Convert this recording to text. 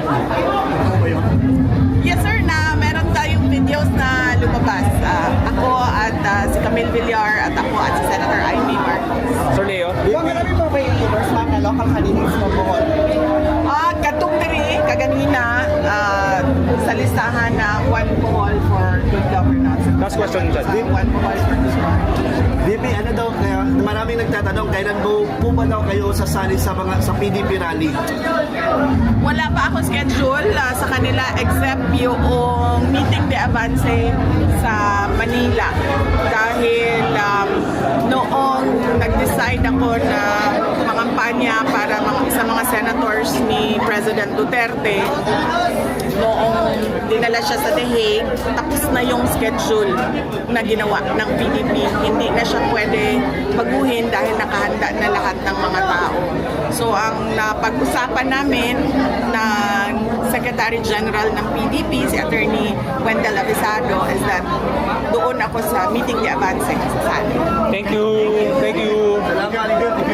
Ito ba yun? Yes sir, na meron tayong videos na lumabas. Ako at si Camille Villar at ako at si Senator Amy Marcos. Sir Leo? Yung marami po kayo leaders man na local candidates mo po. Katong diri kaganina sa listahan ng One Bohol for Good Governance. Last question dyan. One Bohol for Good Governance. DP, ano daw, kaya maraming nagtatanong, kailan po ba daw kayo sasali sa PDP rally? Wala pa akong schedule sa kanila except yung meeting de avance sa Manila. Dahil noong nag-decide ako na makampanya para sa mga senators ni President Duterte, noong dinala siya sa The Hague, tapos na yung schedule na ginawa ng PDP. Hindi na siya pwede baguhin dahil nakahanda na lahat ng mga tao. So ang napag-usapan namin na Secretary General ng PDP, si Attorney Wendell Avisado, is that doon ako sa meeting de avance sasali. Thank you. Thank you. Salamat.